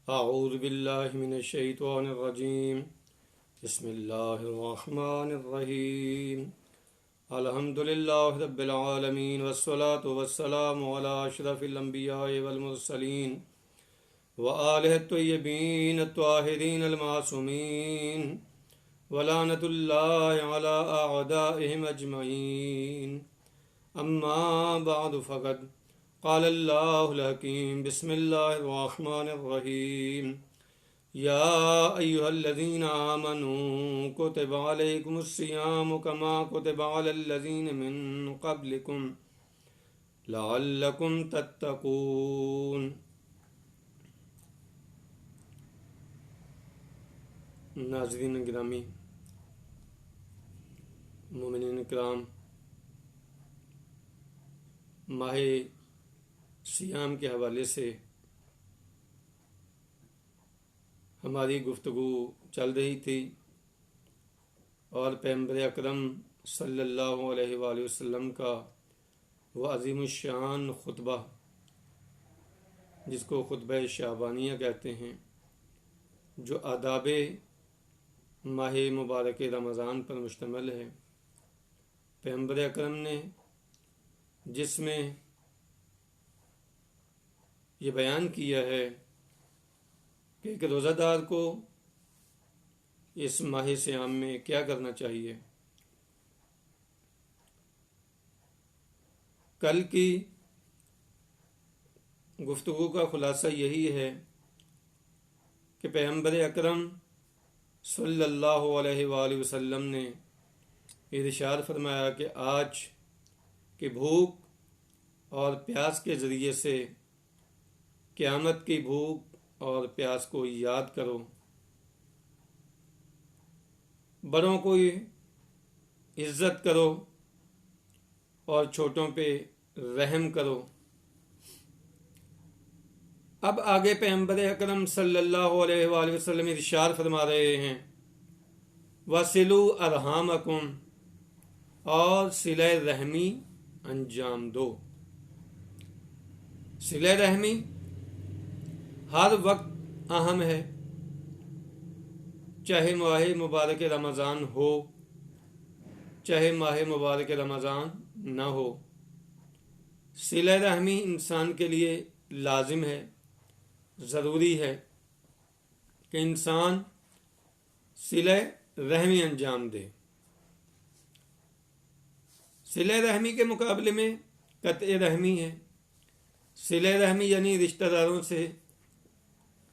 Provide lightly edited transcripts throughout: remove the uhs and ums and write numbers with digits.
अऊज़ु बिल्लाहि मिनश शैतानिर रजीम। बिस्मिल्लाहिर रहमानिर रहीम। अल्हम्दुलिल्लाहि रब्बिल आलमीन वस्सलातु वस्सलामु अला अशरफिल अंबियाइ वल मुरसलीन व आलिहि त्वय्यबीन अत्ताहिरीन अल मासूमीन व लानतुल्लाहि अला अअदाइहिम अजमईन। अम्मा बअद फ़क़द क़ाल अल्लाहुल हकीम। बिस्मिल्लाहिर रहमानिर रहीम। या अय्युहल्लज़ीना आमनू कुतिबा अलैकुमुस सियामु कमा कुतिबा अलल्लज़ीना मिन क़ब्लिकुम लअल्लकुम तत्तक़ून। नाज़रीन गिरामी, मोमिनीन किराम, माह सियाम के हवाले से हमारी गुफ्तगू चल रही थी और पैगंबर अकरम सल्लल्लाहु अलैहि वसल्लम का वह अज़ीमुश्शान खुतबा, जिसको खुतबा शाबानिया कहते हैं, जो आदाब माह मुबारक रमज़ान पर मुश्तमिल है, पैगंबर अकरम ने जिसमें ये बयान किया है कि एक रोज़ादार को इस माह सियाम में क्या करना चाहिए। कल की गुफ्तगू का खुलासा यही है कि पैगंबर अकरम सल्लल्लाहु अलैहि वसल्लम ने इरशाद फरमाया कि आज की भूख और प्यास के ज़रिए से क़यामत की भूख और प्यास को याद करो, बड़ों को इज्जत करो और छोटों पे रहम करो। अब आगे पैगंबर अकरम सल्लल्लाहु अलैहि वसल्लम इरशाद फरमा रहे हैं, वसिलु अरहामकुम, और सिले रहमी अंजाम दो। सिले रहमी हर वक्त अहम है, चाहे माह मुबारक रमज़ान हो, चाहे माह मुबारक रमज़ान न हो। सिले रहमी इंसान के लिए लाजिम है, ज़रूरी है कि इंसान सिले रहमी अंजाम दे। सिले रहमी के मुकाबले में कत्ए रहमी है। सिले रहमी यानी रिश्तेदारों से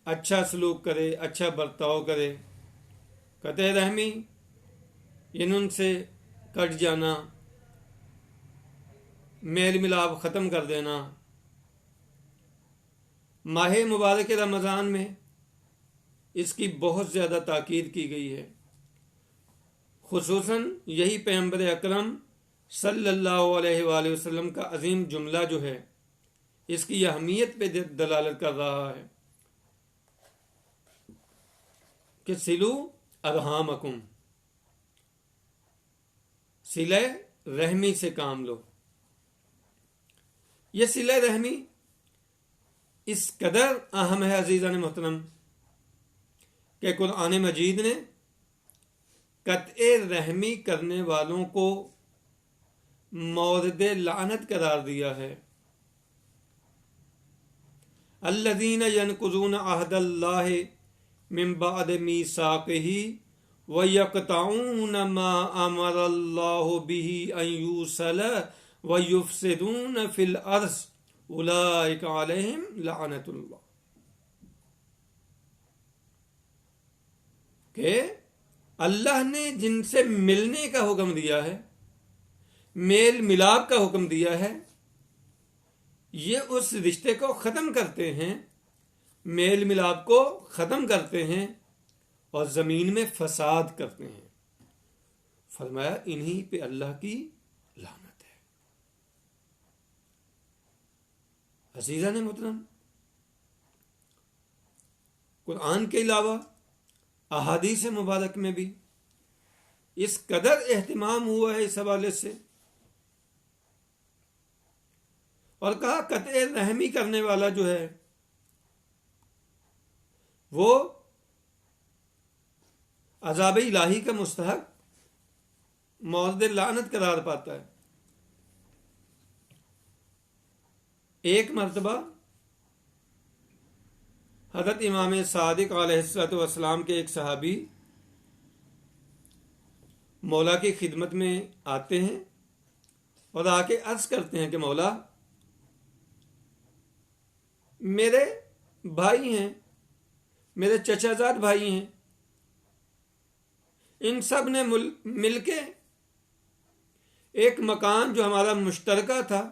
अच्छा सलूक करे, अच्छा बर्ताव करे। कत्ए रहमी यानी उनसे कट जाना, मेल मिलाप ख़त्म कर देना। माह मुबारक रमज़ान में इसकी बहुत ज़्यादा ताकीद की गई है। खुसूसन यही पैगंबर अकरम सल्लल्लाहु अलैहि वसल्लम का अजीम जुमला जो है, इसकी अहमियत पे दलालत कर रहा है कि सिलू अरहामकुम, सिले रहमी से काम लो। ये सिले रहमी इस कदर अहम है अजीज़ान मोहतरम कि कुरान मजीद ने कत्ए रहमी करने वालों को मौरद लानत करार दिया है। अल्लज़ीन यनकुज़ून अहदल्लाहि मिन बाद मीसाक़िही व यक़तऊन मा अमरल्लाहु बिही अन यूसल व युफ़सिदून फ़िल अर्ज़ उलाइका अलैहिम लअनतुल्लाह। के अल्लाह ने जिनसे मिलने का हुक्म दिया है, मेल मिलाप का हुक्म दिया है, ये उस रिश्ते को ख़त्म करते हैं, मेल मिलाप को ख़त्म करते हैं और ज़मीन में फसाद करते हैं। फरमाया इन्हीं पे अल्लाह की लानत है। अज़ीज़ान मोहतरम, कुरान के अलावा अहादीस मुबारक में भी इस कदर एहतिमाम हुआ है इस हवाले से, और कहा कत्ए रहमी करने वाला जो है वो अज़ाब इलाही का मुस्तहक मौर्द लानत करार पाता है। एक मर्तबा हज़रत इमाम सादिक अलैहिस्सलाम के एक सहाबी मौला की खिदमत में आते हैं और आके अर्ज करते हैं कि मौला, मेरे भाई हैं, मेरे चचाजाद भाई हैं, इन सब ने मिलके एक मकान जो हमारा मुश्तरका था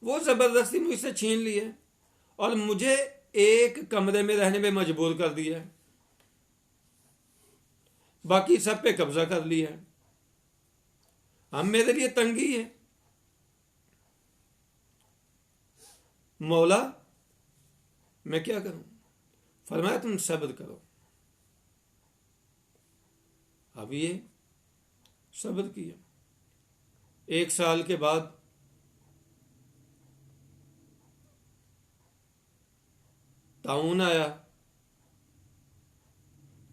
वो जबरदस्ती मुझसे छीन लिए और मुझे एक कमरे में रहने में मजबूर कर दिया है, बाकी सब पे कब्जा कर लिया है। अब मेरे लिए तंगी है। मौला, मैं क्या करूं? फरमाया तुम सब्र करो। अब ये सब्र किया। 1 साल के बाद ताउन आया।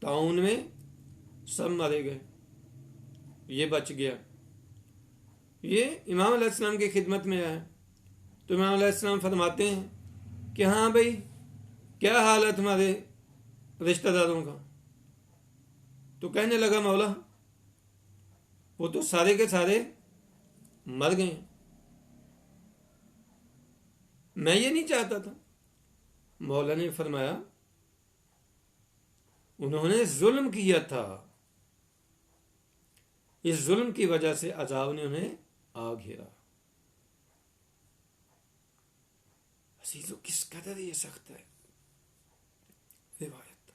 ताउन में सब मारे गए, ये बच गया। ये इमाम अलैहिस्सलाम की खिदमत में आया तो इमाम अलैहिस्सलाम फरमाते हैं कि हाँ भाई, क्या हाल है तुम्हारे रिश्तेदारों का? तो कहने लगा, मौला, वो तो सारे के सारे मर गए। मैं ये नहीं चाहता था। मौला ने फरमाया, उन्होंने जुल्म किया था, इस जुल्म की वजह से अजाब ने उन्हें आ घेरा। अजीजों, किस कदर ये सख्त है रिवायत।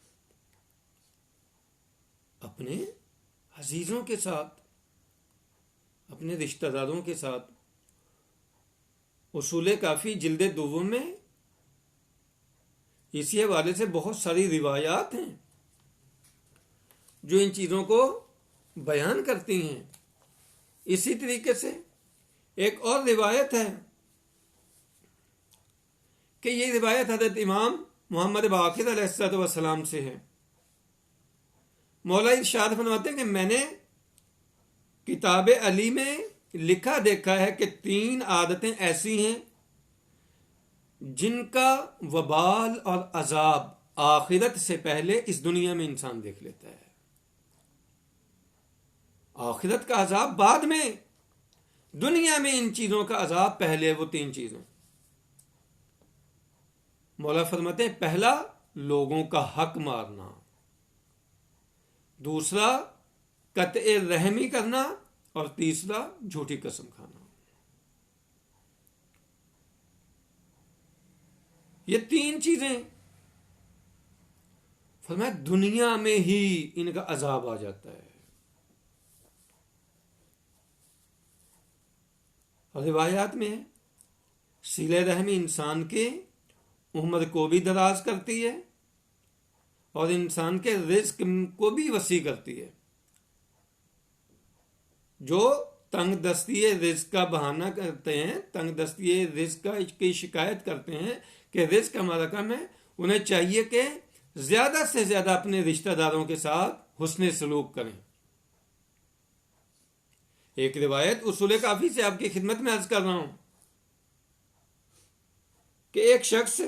अपने अजीजों के साथ, अपने रिश्तेदारों के साथ उसूल काफी जिल्दे दोवम में इसी हवाले से बहुत सारी रिवायात हैं जो इन चीजों को बयान करती हैं। इसी तरीके से एक और रिवायत है कि ये रिवायत हज़रत इमाम मोहम्मद बाक़िर अलैहिस्सलाम से है। मौला इरशाद फरमाते हैं कि मैंने किताब अली में लिखा देखा है कि 3 आदतें ऐसी हैं जिनका वबाल और अजाब आखिरत से पहले इस दुनिया में इंसान देख लेता है। आखिरत का अजाब बाद में, दुनिया में इन चीजों का अजाब पहले। वो 3 चीजें मौला फरमाते हैं, पहला लोगों का हक मारना, दूसरा कत्ए रहमी करना और तीसरा झूठी कसम खाना। ये 3 चीजें फरमाया दुनिया में ही इनका अजाब आ जाता है। रिवायात में है, सिले रहमी इंसान के उम्र को भी दराज करती है और इंसान के रिज्क को भी वसी करती है। जो तंग दस्ती रिज्क का बहाना करते हैं, तंग दस्ती रिज्क की शिकायत करते हैं कि रिज्क हमारा कम है, उन्हें चाहिए कि ज्यादा से ज्यादा अपने रिश्तेदारों के साथ हुस्ने सलूक करें। एक रिवायत उसूल काफी से आपकी खिदमत में अर्ज कर रहा हूं कि एक शख्स,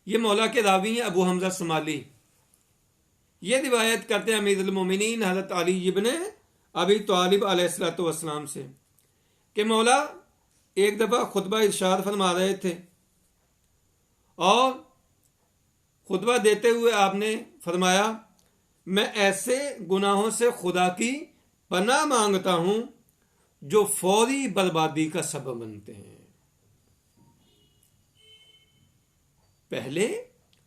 ये मौला के रावी हैं अबू हमजा सुमाली, ये रिवायत करते हैं अमीरुल मोमिनीन हज़रत अली इब्न अबी तालिब अलैहिस्सलाम से कि मौला एक दफा खुतबा इरशाद फरमा रहे थे और खुतबा देते हुए आपने फरमाया, मैं ऐसे गुनाहों से खुदा की पनाह मांगता हूं जो फौरी बर्बादी का सबब बनते हैं। पहले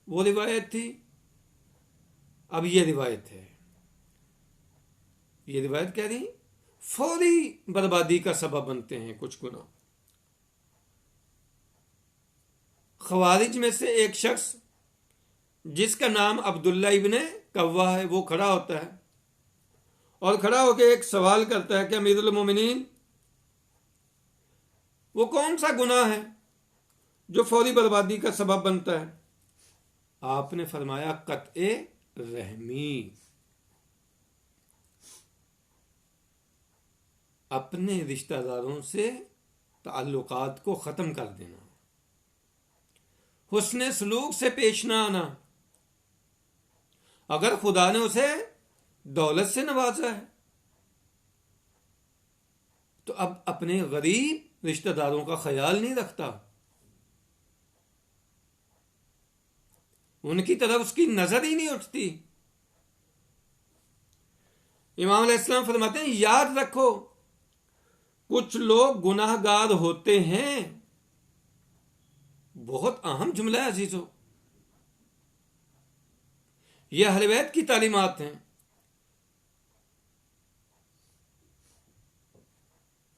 वो रिवायत थी, अब ये रिवायत है। ये रिवायत कह रही फौरी बर्बादी का सबब बनते हैं कुछ गुनाह। खवारिज में से एक शख्स जिसका नाम अब्दुल्ला इब्ने कव्वा है, वो खड़ा होता है और खड़ा होकर एक सवाल करता है कि अमीरुल मोमिनीन, वो कौन सा गुनाह है जो फौरी बर्बादी का सबब बनता है? आपने फरमाया कत्ए रहमी, अपने रिश्तेदारों से ताल्लुकात को ख़त्म कर देना, हुस्न सलूक से पेश ना आना। अगर खुदा ने उसे दौलत से नवाजा है तो अब अपने गरीब रिश्तेदारों का ख्याल नहीं रखता, उनकी तरफ उसकी नजर ही नहीं उठती। इमाम अलैहिस्सलाम फरमाते हैं, याद रखो कुछ लोग गुनाहगार होते हैं। बहुत अहम जुमला है अजीजों, यह अहले बैत की तालीमात हैं।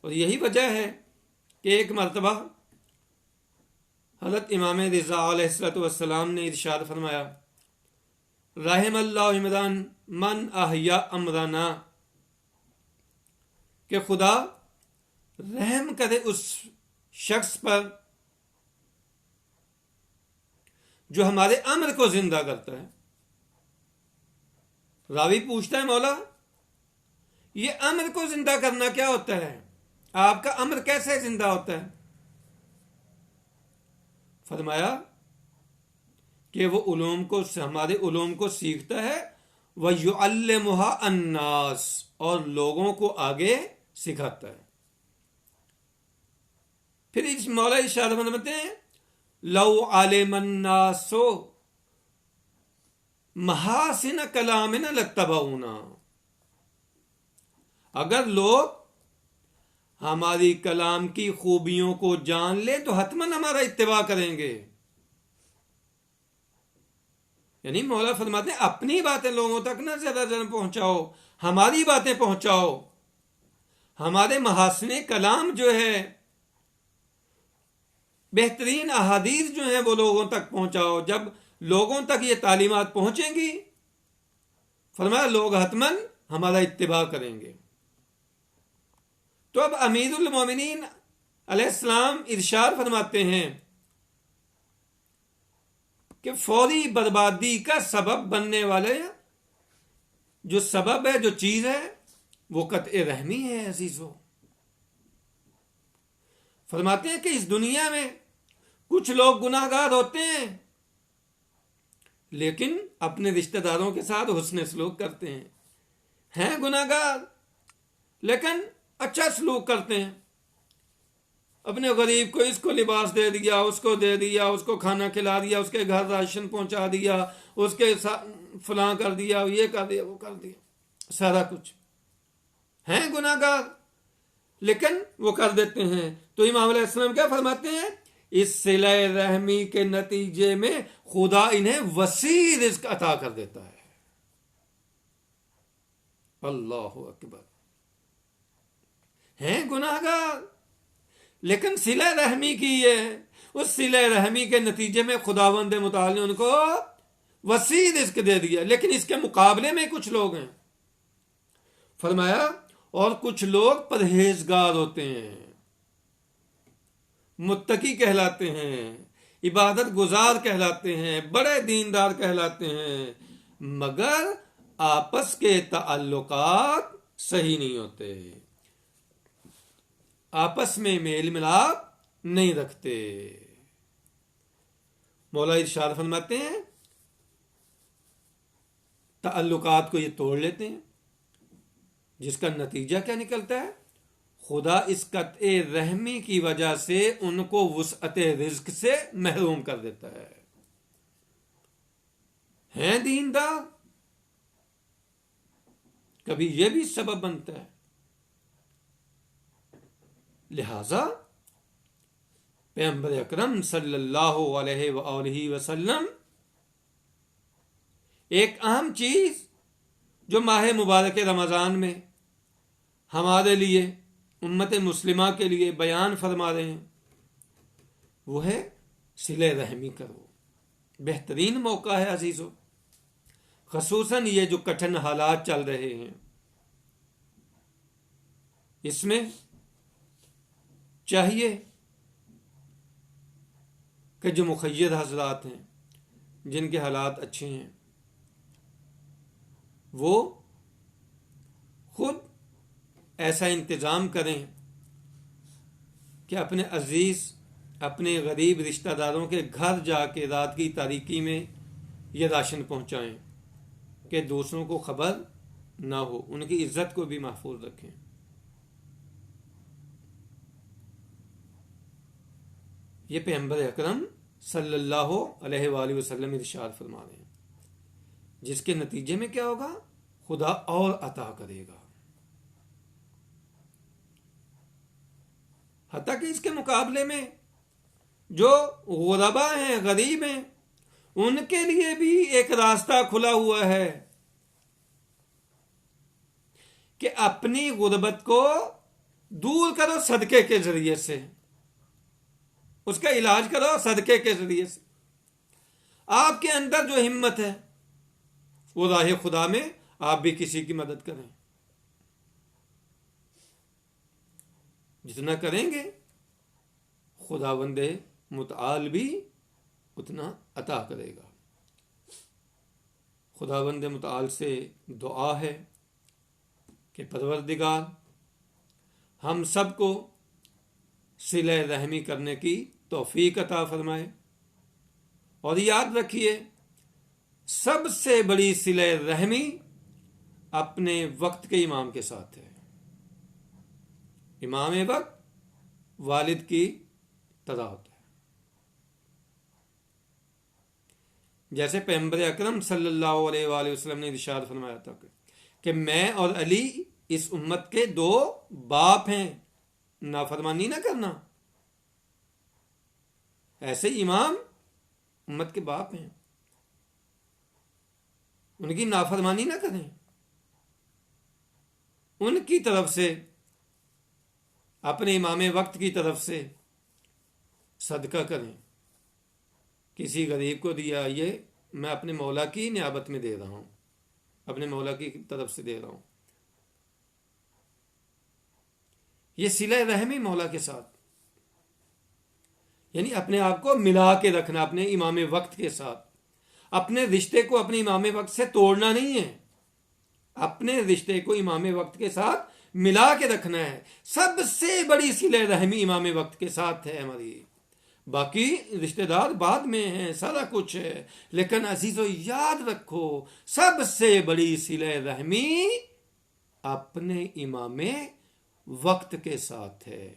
और यही वजह है कि एक मरतबा हज़रत इमाम रिज़ा अलैहिस्सलातु वस्सलाम ने इरशाद फरमाया, रहमल्लाहु इमरान मन अहया अमराना, कि खुदा रहम करे उस शख्स पर जो हमारे अमर को जिंदा करता है। रावी पूछता है, मौला ये अमर को जिंदा करना क्या होता है, आपका अमर कैसे जिंदा होता है? फरमाया कि वो उलूम को, हमारे उलूम को सीखता है, वह युअल्लिमुहा अन्नास, और लोगों को आगे सिखाता है। फिर इस मौला इरशाद फरमाते हैं, लौ आलिमन्नासो महासिन कलामिन लत्तबऊना, अगर लोग हमारी कलाम की खूबियों को जान ले तो हतमन हमारा इत्तिबा करेंगे। यानी मौला फरमाते हैं, अपनी बातें लोगों तक ना ज्यादा पहुंचाओ, हमारी बातें पहुंचाओ, हमारे महासिने कलाम जो है, बेहतरीन अहादीस जो है, वो लोगों तक पहुंचाओ। जब लोगों तक ये तालीमात पहुंचेंगी, फरमाया लोग हतमन हमारा इत्तिबा करेंगे। तो अब अमीरुल मोमिनीन अलैहिस्सलाम इरशाद फरमाते हैं कि फौरी बर्बादी का सबब बनने वाले जो सबब है, जो चीज है, वो कत्ए रहमी है। अजीजों, फरमाते हैं कि इस दुनिया में कुछ लोग गुनाहगार होते हैं लेकिन अपने रिश्तेदारों के साथ हुस्न सलूक करते हैं गुनाहगार लेकिन अच्छा सलूक करते हैं। अपने गरीब को इसको लिबास दे दिया, उसको दे दिया, उसको खाना खिला दिया, उसके घर राशन पहुंचा दिया, उसके फलां कर दिया, ये कर दिया, वो कर दिया, सारा कुछ। हैं गुनाहगार लेकिन वो कर देते हैं। तो इमाम अलैहिस्सलाम क्या फरमाते हैं, इस सिले रहमी के नतीजे में खुदा इन्हें वसी रिज़्क अता कर देता है। अल्लाहु अकबर। हैं गुनाहगार लेकिन सिले रहमी की है, उस सिले रहमी के नतीजे में खुदावंद मुताल ने उनको वसी रिज़्क दे दिया। लेकिन इसके मुकाबले में कुछ लोग हैं, फरमाया, और कुछ लोग परहेजगार होते हैं, मुत्तकी कहलाते हैं, इबादत गुजार कहलाते हैं, बड़े दीनदार कहलाते हैं, मगर आपस के ताल्लुकात सही नहीं होते, आपस में मेल मिलाप नहीं रखते। मौला इरशाद फरमाते हैं, ताल्लुकात को ये तोड़ लेते हैं, जिसका नतीजा क्या निकलता है, खुदा इस कत्ए रहमी की वजह से उनको वुसअते रिज़्क से महरूम कर देता है। हैं दीनदार, कभी यह भी सबब बनता है। लिहाजा पैगंबर अकरम सल्लल्लाहु अलैहि वसल्लम एक अहम चीज जो माह मुबारक रमजान में हमारे लिए, उम्मत मुस्लिमा के लिए बयान फरमा रहे हैं, वो है सिले रहमी करो। बेहतरीन मौका है अजीजों, खसूसन ये जो कठिन हालात चल रहे हैं, इसमें चाहिए कि जो मुखय्यद हजरात हैं, जिनके हालात अच्छे हैं, वो खुद ऐसा इंतज़ाम करें कि अपने अजीज़, अपने गरीब रिश्तेदारों के घर जाके रात की तारीकी में ये राशन पहुंचाएं कि दूसरों को खबर ना हो, उनकी इज्जत को भी महफूज रखें। ये पैगंबर अकरम सल्लल्लाहु अलैहि वसल्लम इरशाद फरमा रहे हैं, जिसके नतीजे में क्या होगा, खुदा और अता करेगा। हत्ता कि इसके मुकाबले में जो गुरबा हैं, गरीब हैं, उनके लिए भी एक रास्ता खुला हुआ है कि अपनी गुर्बत को दूर करो सदके के जरिए से, उसका इलाज करो सदके के जरिए से। आपके अंदर जो हिम्मत है वो राह खुदा में आप भी किसी की मदद करें। जितना करेंगे खुदावंदे मुतआल भी उतना अता करेगा। खुदावंदे मुतआल से दुआ है कि परवरदिगार हम सबको सिले रहमी करने की तौफीक अता फरमाए। और याद रखिए, सबसे बड़ी सिले रहमी अपने वक्त के इमाम के साथ है। इमाम वक्त वालिद की तरह होता है। जैसे पैगंबर अकरम सल्लल्लाहु अलैहि वसल्लम ने इरशाद फरमाया था कि मैं और अली इस उम्मत के दो बाप हैं, नाफरमानी ना करना। ऐसे इमाम उम्मत के बाप हैं, उनकी नाफरमानी ना करें, उनकी तरफ से, अपने इमाम वक्त की तरफ से सदका करें। किसी गरीब को दिया, ये मैं अपने मौला की नियाबत में दे रहा हूं, अपने मौला की तरफ से दे रहा हूं। ये सिला रहमी मौला के साथ, यानी अपने आप को मिला के रखना अपने इमाम वक्त के साथ। अपने रिश्ते को अपने इमाम वक्त से तोड़ना नहीं है, अपने रिश्ते को इमाम वक्त के साथ मिला के रखना है। सबसे बड़ी सिले रहमी इमाम वक्त के साथ है हमारी, बाकी रिश्तेदार बाद में हैं, सारा कुछ है। लेकिन अजीजों याद रखो, सबसे बड़ी सिले रहमी अपने इमाम वक्त के साथ है।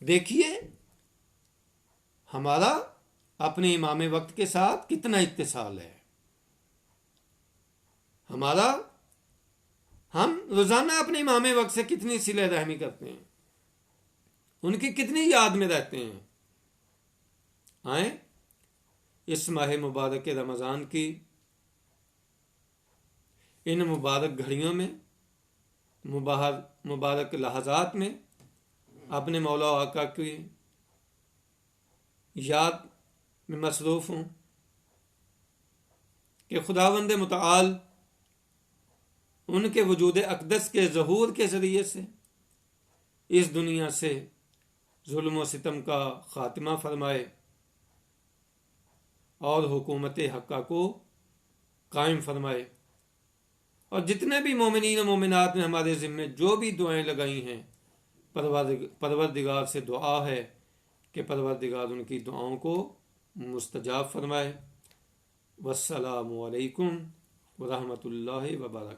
देखिए हमारा अपने इमाम वक्त के साथ कितना इत्तिसाल है हमारा। हम रोजाना अपने इमाम वक्त से कितनी सिले रहमी करते हैं, उनकी कितनी याद में रहते हैं। आए इस माह मुबारक रमज़ान की इन मुबारक घड़ियों में, मुबारक लहज़ात में अपने मौला आका की याद में मसरूफ़ हूँ कि खुदावंद मुतआल उनके वजूद अक़दस के ज़हूर के ज़रिए से इस दुनिया से जुल्म व सितम का ख़ात्मा फरमाए और हुकूमत हक़्क़ा को कायम फरमाए। और जितने भी मोमिनीन व मोमिनात ने हमारे ज़िम्मे जो भी दुआएं लगाई हैं, परवरदिगार से दुआ है कि परवरदिगार उनकी दुआओं को मुस्तजाब फरमाए। वस्सलामु अलैकुम व रहमतुल्लाहि व बरकातहू।